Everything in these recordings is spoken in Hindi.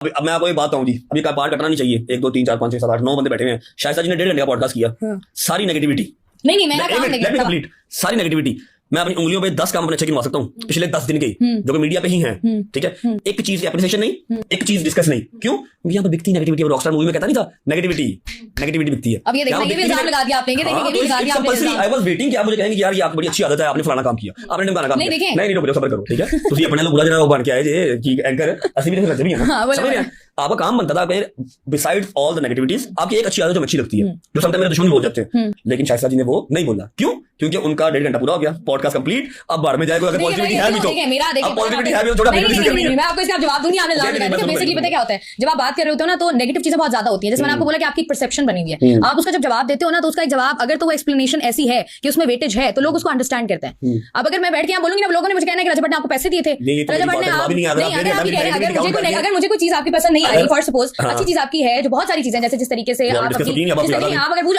अब मैं आपको एक बात कहूँ जी, अभी का पार्ट कटना नहीं चाहिए। 1 2 3 4 5 6 7 8 9 बंदे बैठे हुए हैं। शायद जी ने 1.5 घंटे का पॉडकास्ट किया, सारी नेगेटिविटी। नहीं मैं काम नहीं करता। कंप्लीट सारी नेगेटिविटी मैं अपनी उंगलियों पे 10 काम अपने अच्छे गिनवा सकता हूँ पिछले 10 दिन के, जो कि मीडिया पे ही हैं। ठीक है, एक चीज की एप्रिसिएशन नहीं, एक चीज डिस्कस नहीं। क्यों? क्योंकि यहाँ पे बिकती नेगेटिविटी। रॉकस्टार मूवी में कहता नहीं था नेगेटिविटी बिकती है। अब ये देखना, ये भी इल्जाम लगा दिया आपने, ये देखेंगे भी लगा दिया आपने। आई वाज वेटिंग कि आप मुझे कहेंगे यार ये आपकी बड़ी अच्छी आदत है, आपने फलाना काम किया, आपने ढंगाना काम किया। नहीं रुको, सब्र करो। ठीक है, तो ये अपने लोग बुरा जरा बन के आए जे कि एंकर असली में भी है ना, समझ रहे हैं? आपका काम बनता था बिसाइड ऑल द नेगेटिविटीज आपकी एक अच्छी आदत जो अच्छी लगती है, जो समटाइम मेरे दुश्मन बोल जाते हैं, लेकिन शायद जी ने वो नहीं बोला। क्यों? क्योंकि उनका 1.5 घंटा पूरा हो गया, पॉडकास्ट कंप्लीट। अब बाहर में जाएगा, अगर पॉजिटिविटी है भी तो अब पॉजिटिविटी है भी तो थोड़ा मैं आपको इसका जवाब दूंगी। आपने बेसिकली पता क्या होता है, जब आप बात कर रहे होते हो ना तो नेगेटिव चीजें बहुत ज्यादा होती है। जैसे मैंने आपको बोला कि आपकी परसेप्शन बनी हुई है, आप उसका जब जवाब देते हो ना तो उसका एक जवाब अगर तो वो एक्सप्लेनेशन ऐसी है कि उसमें वेटेज है तो लोग उसको अंडरस्टैंड करते हैं। अब अगर मैं बैठ के यहाँ बोलूंगी ना, लोगों ने मुझे कहना है कि रजत भट्ट ने आपको पैसे दिए थे, रजत भट्ट ने अगर मुझे कोई चीज आपकी पसंद नहीं आई, फॉर सपोज अच्छी चीज आपकी है, जो बहुत सारी चीजें जैसे जिस तरीके से आप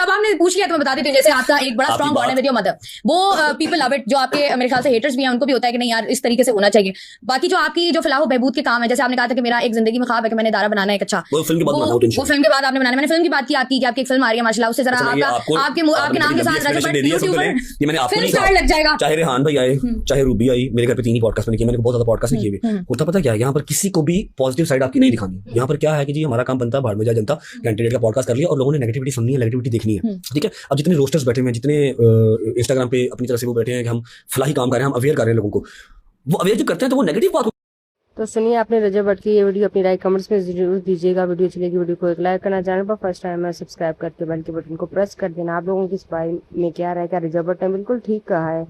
आपने पूछ लिया तो मैं बता देती हूँ। जैसे आपका एक बड़ा स्ट्रॉन्ग बॉन्ड है विद योर मदर, वो पीपल लव इट। जो आपके मेरे ख्याल से हेटर्स भी हैं उनको भी होता है कि नहीं यार इस तरीके से होना चाहिए। बाकी जो आपकी जो फलाह बहबूद के काम है, जैसे आपने कहा था कि मेरा एक जिंदगी में ख्वाब है कि मैंने दारा बनाना है। अच्छा, वो फिल्म के बाद आपने बनाना। मैंने फिल्म की बात की आपकी, कि आपकी एक फिल्म आ रही है माशाल्लाह, उससे जरा आपके नाम के साथ रजत भट्ट फिल्म स्टार लग जाएगा। चाहे रेहान भाई आए, चाहे रूबी आई, मेरे घर पे 3 ही पॉडकास्ट मैंने किए, मैंने बहुत ज्यादा पॉडकास्ट नहीं किए हुए। होता पता क्या है, यहाँ पर किसी को भी पॉजिटिव साइड आपकी नहीं दिखानी। यहाँ पर क्या है कि जी हमारा काम बनता है बाहर में जाए जनता, कैंडिडेट का पॉडकास्ट कर लिया और लोगों ने नेगेटिविटी सुननी है, नेगेटिविटी देखनी है। ठीक है, अब जितने रोस्टर्स बैठे हुए हैं, जितने इंस्टाग्राम पे अपनी तरफ से वो बैठे हैं कि हम फलाही काम कर रहे हैं, हम अवेयर कर रहे हैं लोगों को, वो अवेयर जब करते हैं तो वो नेगेटिव बात। तो सुनिए आपने रजत भट्ट की ये वीडियो, अपनी राय कमेंट्स में जरूर दीजिएगा। वीडियो अच्छी लगी वीडियो को एक लाइक करना, चैनल पर फर्स्ट टाइम है सब्सक्राइब करके बेल के बटन को प्रेस कर देना। आप लोगों की इस बारे में क्या राय? क्या रजत भट्ट ने बिल्कुल ठीक कहा है?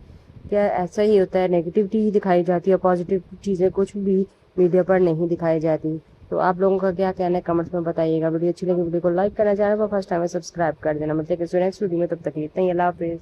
क्या ऐसा ही होता है, नेगेटिविटी ही दिखाई जाती है, पॉजिटिव चीज़ें कुछ भी मीडिया पर नहीं दिखाई जाती? तो आप लोगों का क्या कहना है कमेंट्स में बताइएगा। वीडियो अच्छी लगी वीडियो को लाइक करना, चैनल पर फर्स्ट टाइम है सब्सक्राइब कर देना। मतलब कि नेक्स्ट वीडियो में, तब तक इतना ही, अल्लाह हाफिज़।